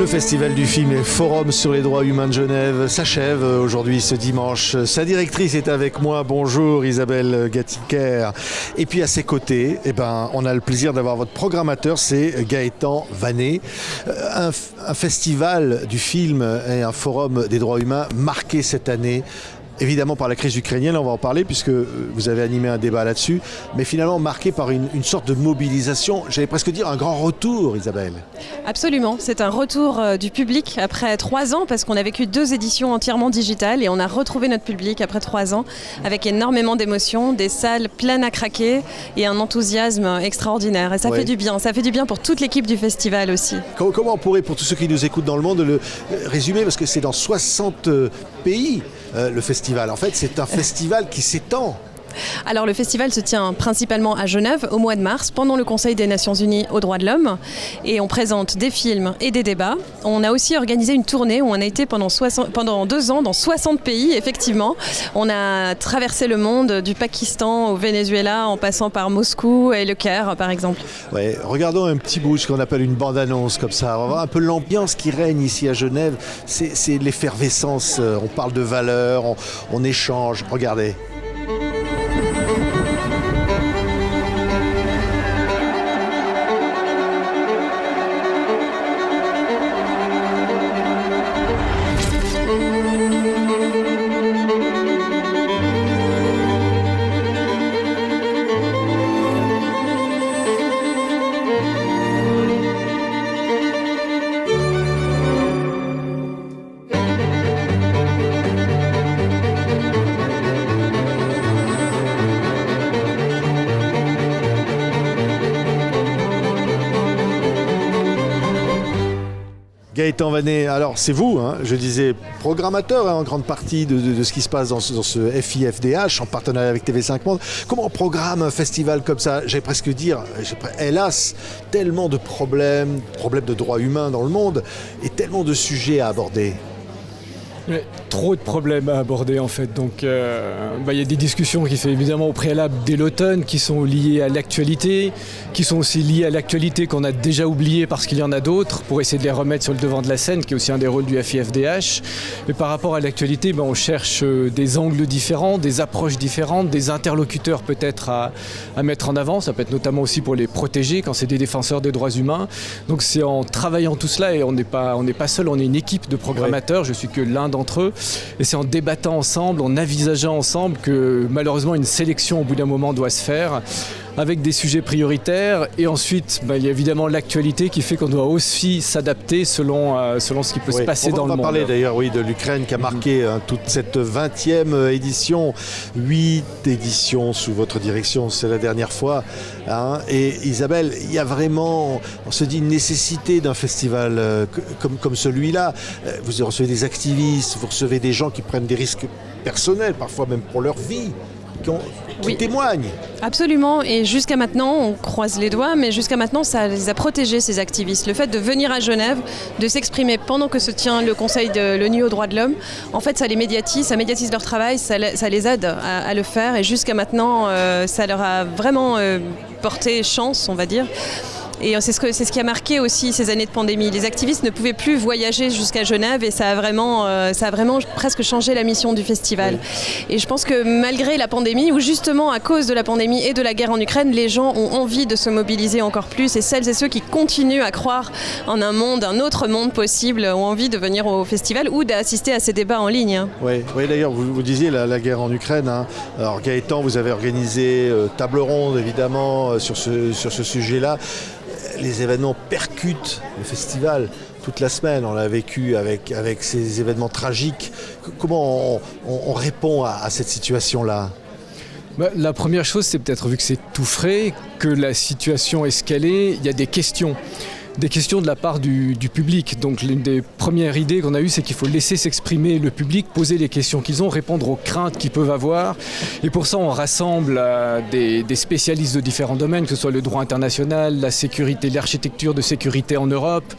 Le festival du film et forum sur les droits humains de Genève s'achève aujourd'hui ce dimanche. Sa directrice est avec moi. Bonjour Isabelle Gattiker. Et puis à ses côtés, on a le plaisir d'avoir votre programmateur, c'est Gaëtan Vanet. Un festival du film et un forum des droits humains marqué cette année. Évidemment par la crise ukrainienne, on va en parler puisque vous avez animé un débat là-dessus, mais finalement marqué par une sorte de mobilisation, j'allais presque dire un grand retour, Isabelle. Absolument, c'est un retour du public après 3 ans parce qu'on a vécu 2 éditions entièrement digitales et on a retrouvé notre public après 3 ans avec énormément d'émotions, des salles pleines à craquer et un enthousiasme extraordinaire. Et ça fait du bien, ça fait du bien pour toute l'équipe du festival aussi. Comment on pourrait, pour tous ceux qui nous écoutent dans le monde, le résumer, parce que c'est dans 60 pays le festival. En fait, c'est un festival qui s'étend. Alors le festival se tient principalement à Genève au mois de mars pendant le Conseil des Nations Unies aux droits de l'homme et on présente des films et des débats. On a aussi organisé une tournée où on a été pendant 2 ans dans 60 pays effectivement. On a traversé le monde du Pakistan au Venezuela en passant par Moscou et Le Caire par exemple. Ouais, regardons un petit bout, ce qu'on appelle une bande-annonce comme ça. On va voir un peu l'ambiance qui règne ici à Genève. C'est l'effervescence, on parle de valeurs, on échange. Regardez. Gaëtan Vanet, alors c'est vous, je disais, programmateur en grande partie de ce qui se passe dans ce FIFDH en partenariat avec TV5 Monde. Comment on programme un festival comme ça? J'allais presque dire, hélas, tellement de problèmes de droits humains dans le monde et tellement de sujets à aborder. Trop de problèmes à aborder en fait, donc y a des discussions qui sont évidemment au préalable dès l'automne qui sont liées à l'actualité, qui sont aussi liées à l'actualité qu'on a déjà oubliée parce qu'il y en a d'autres pour essayer de les remettre sur le devant de la scène, qui est aussi un des rôles du FIFDH. Mais par rapport à l'actualité, on cherche des angles différents, des approches différentes, des interlocuteurs peut-être à mettre en avant. Ça peut être notamment aussi pour les protéger quand c'est des défenseurs des droits humains. Donc c'est en travaillant tout cela, et on n'est pas seul, on est une équipe de programmateurs, je suis que l'un d'entre eux. Et c'est en débattant ensemble, en envisageant ensemble que malheureusement une sélection au bout d'un moment doit se faire avec des sujets prioritaires. Et ensuite, il y a évidemment l'actualité qui fait qu'on doit aussi s'adapter selon ce qui peut se passer dans le monde. On va parler d'ailleurs de l'Ukraine qui a marqué toute cette 20e édition. 8 éditions sous votre direction, c'est la dernière fois. Et Isabelle, il y a vraiment, on se dit, une nécessité d'un festival comme celui-là. Vous recevez des activistes, vous recevez des gens qui prennent des risques personnels, parfois même pour leur vie, qui témoignent. Absolument, et jusqu'à maintenant, on croise les doigts, mais jusqu'à maintenant, ça les a protégés, ces activistes. Le fait de venir à Genève, de s'exprimer pendant que se tient le Conseil de l'ONU aux droits de l'homme, en fait, ça les médiatise, ça médiatise leur travail, ça les aide à le faire, et jusqu'à maintenant, ça leur a vraiment porté chance, on va dire. Et c'est ce qui a marqué aussi ces années de pandémie. Les activistes ne pouvaient plus voyager jusqu'à Genève et ça a vraiment presque changé la mission du festival. Oui. Et je pense que malgré la pandémie, ou justement à cause de la pandémie et de la guerre en Ukraine, les gens ont envie de se mobiliser encore plus, et celles et ceux qui continuent à croire en un autre monde possible ont envie de venir au festival ou d'assister à ces débats en ligne. Oui, d'ailleurs, vous disiez la guerre en Ukraine. Alors Gaëtan, vous avez organisé table ronde évidemment sur ce sujet-là. Les événements percutent le festival toute la semaine. On l'a vécu avec ces événements tragiques. Comment on répond à cette situation-là ? La première chose, c'est peut-être, vu que c'est tout frais, que la situation escalée, il y a des questions de la part du public. Donc l'une des premières idées qu'on a eues, c'est qu'il faut laisser s'exprimer le public, poser les questions qu'ils ont, répondre aux craintes qu'ils peuvent avoir. Et pour ça, on rassemble des spécialistes de différents domaines, que ce soit le droit international, la sécurité, l'architecture de sécurité en Europe,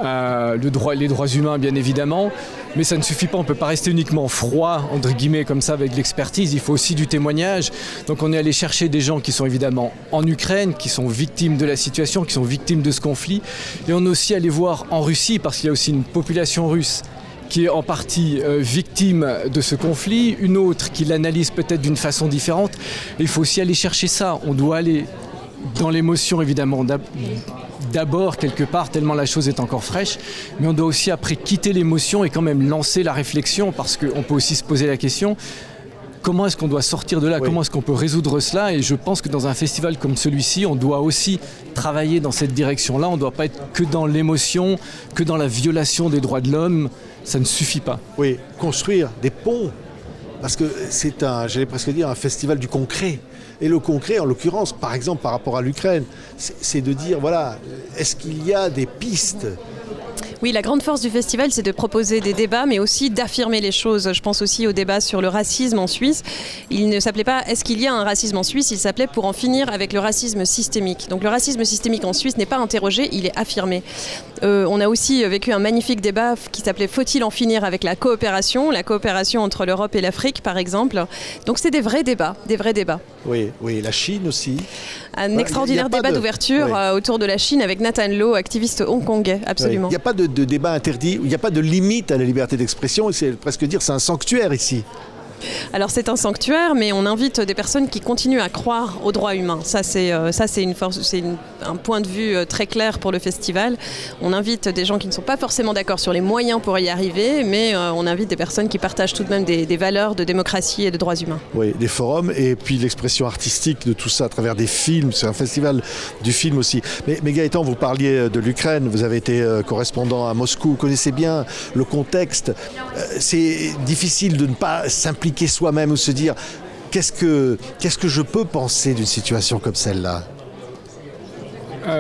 les droits humains bien évidemment. Mais ça ne suffit pas, on ne peut pas rester uniquement froid, entre guillemets, comme ça, avec l'expertise. Il faut aussi du témoignage. Donc on est allé chercher des gens qui sont évidemment en Ukraine, qui sont victimes de la situation, qui sont victimes de ce conflit. Et on est aussi allé voir en Russie, parce qu'il y a aussi une population russe qui est en partie victime de ce conflit, une autre qui l'analyse peut-être d'une façon différente. Et il faut aussi aller chercher ça. On doit aller dans l'émotion, évidemment, d'abord quelque part, tellement la chose est encore fraîche, mais on doit aussi après quitter l'émotion et quand même lancer la réflexion, parce qu'on peut aussi se poser la question, comment est-ce qu'on doit sortir de là, comment est-ce qu'on peut résoudre cela? Et je pense que dans un festival comme celui-ci, on doit aussi travailler dans cette direction-là. On ne doit pas être que dans l'émotion, que dans la violation des droits de l'homme. Ça ne suffit pas. Oui, construire des ponts, parce que c'est j'allais presque dire, un festival du concret. Et le concret, en l'occurrence, par exemple, par rapport à l'Ukraine, c'est de dire, voilà, est-ce qu'il y a des pistes ? Oui, la grande force du festival, c'est de proposer des débats, mais aussi d'affirmer les choses. Je pense aussi au débat sur le racisme en Suisse. Il ne s'appelait pas « Est-ce qu'il y a un racisme en Suisse ?», il s'appelait « Pour en finir avec le racisme systémique ». Donc le racisme systémique en Suisse n'est pas interrogé, il est affirmé. On a aussi vécu un magnifique débat qui s'appelait « Faut-il en finir avec la coopération ?» entre l'Europe et l'Afrique, par exemple. Donc c'est des vrais débats, des vrais débats. Oui, oui, la Chine aussi. Un extraordinaire débat d'ouverture autour de la Chine avec Nathan Law, activiste hongkongais, absolument. Il n'y a pas de débat interdit, il n'y a pas de limite à la liberté d'expression, c'est presque dire c'est un sanctuaire ici. Alors c'est un sanctuaire, mais on invite des personnes qui continuent à croire aux droits humains. Ça c'est une force, un point de vue très clair pour le festival. On invite des gens qui ne sont pas forcément d'accord sur les moyens pour y arriver, mais on invite des personnes qui partagent tout de même des valeurs de démocratie et de droits humains. Oui, des forums et puis l'expression artistique de tout ça à travers des films. C'est un festival du film aussi. Mais Gaëtan, vous parliez de l'Ukraine, vous avez été correspondant à Moscou, vous connaissez bien le contexte. C'est difficile de ne pas s'impliquer soi-même ou se dire qu'est-ce que je peux penser d'une situation comme celle-là ?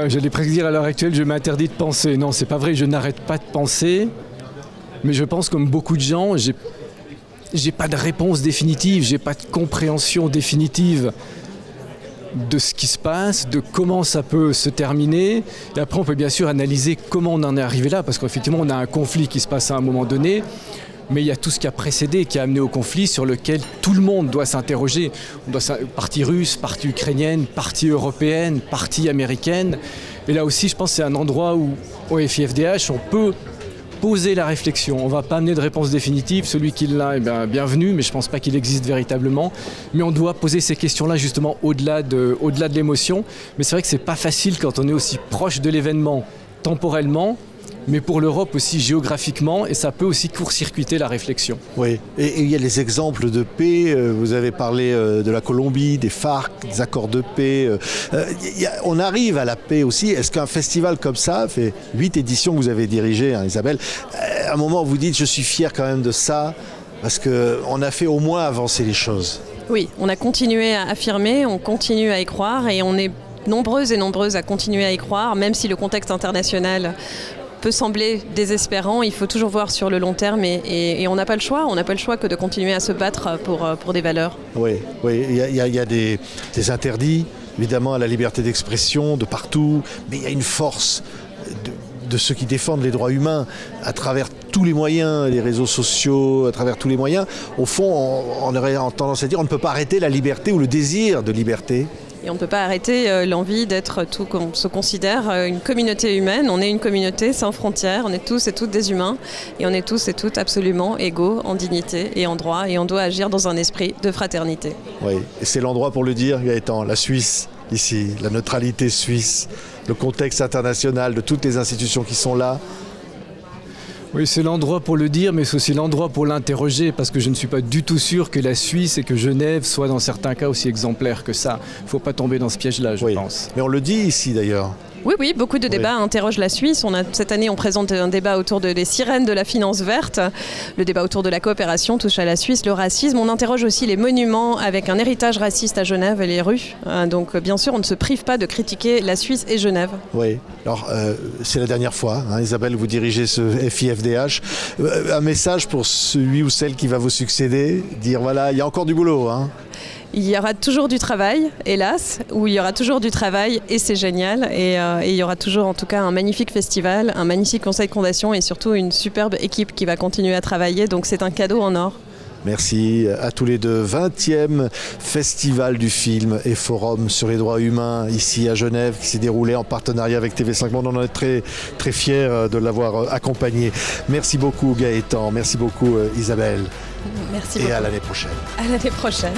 J'allais presque dire à l'heure actuelle, je m'interdis de penser. Non, c'est pas vrai, je n'arrête pas de penser. Mais je pense comme beaucoup de gens, j'ai pas de réponse définitive, j'ai pas de compréhension définitive de ce qui se passe, de comment ça peut se terminer. Et après, on peut bien sûr analyser comment on en est arrivé là, parce qu'effectivement, on a un conflit qui se passe à un moment donné. Mais il y a tout ce qui a précédé, qui a amené au conflit, sur lequel tout le monde doit s'interroger. Partie russe, partie ukrainienne, partie européenne, partie américaine. Et là aussi, je pense que c'est un endroit où, au FIFDH, on peut poser la réflexion. On ne va pas amener de réponse définitive. Celui qui l'a, bienvenue, mais je ne pense pas qu'il existe véritablement. Mais on doit poser ces questions-là, justement, au-delà de l'émotion. Mais c'est vrai que ce n'est pas facile quand on est aussi proche de l'événement temporellement, mais pour l'Europe aussi géographiquement, et ça peut aussi court-circuiter la réflexion. Oui, et il y a les exemples de paix, vous avez parlé de la Colombie, des FARC, des accords de paix, on arrive à la paix aussi. Est-ce qu'un festival comme ça, fait 8 éditions que vous avez dirigées, hein, Isabelle, à un moment vous dites je suis fier quand même de ça, parce qu'on a fait au moins avancer les choses. Oui, on a continué à affirmer, on continue à y croire, et on est nombreuses et nombreuses à continuer à y croire, même si le contexte international peut sembler désespérant, il faut toujours voir sur le long terme et on n'a pas le choix, que de continuer à se battre pour des valeurs. Oui, il y a des interdits, évidemment, à la liberté d'expression de partout, mais il y a une force de ceux qui défendent les droits humains à travers tous les moyens, les réseaux sociaux, à travers tous les moyens. Au fond, on aurait tendance à dire on ne peut pas arrêter la liberté ou le désir de liberté. Et on ne peut pas arrêter l'envie d'être tout qu'on se considère une communauté humaine. On est une communauté sans frontières, on est tous et toutes des humains et on est tous et toutes absolument égaux en dignité et en droit et on doit agir dans un esprit de fraternité. Oui, et c'est l'endroit pour le dire, Gaëtan, la Suisse, ici, la neutralité suisse, le contexte international de toutes les institutions qui sont là. Oui, c'est l'endroit pour le dire, mais c'est aussi l'endroit pour l'interroger, parce que je ne suis pas du tout sûr que la Suisse et que Genève soient dans certains cas aussi exemplaires que ça. Il ne faut pas tomber dans ce piège-là, je pense. Mais on le dit ici d'ailleurs. Oui, beaucoup de débats interrogent la Suisse. Cette année, on présente un débat autour des sirènes de la finance verte. Le débat autour de la coopération touche à la Suisse, le racisme. On interroge aussi les monuments avec un héritage raciste à Genève et les rues. Donc, bien sûr, on ne se prive pas de critiquer la Suisse et Genève. Oui, alors c'est la dernière fois, hein, Isabelle, vous dirigez ce FIFDH. Un message pour celui ou celle qui va vous succéder, dire voilà, il y a encore du boulot. Hein. Il y aura toujours du travail, hélas, ou il y aura toujours du travail et c'est génial. Et il y aura toujours en tout cas un magnifique festival, un magnifique conseil de fondation et surtout une superbe équipe qui va continuer à travailler. Donc c'est un cadeau en or. Merci à tous les deux. 20e Festival du film et Forum sur les droits humains ici à Genève qui s'est déroulé en partenariat avec TV5 Monde. On en est très, très fiers de l'avoir accompagné. Merci beaucoup Gaëtan, merci beaucoup Isabelle. Merci et beaucoup. à l'année prochaine. À l'année prochaine.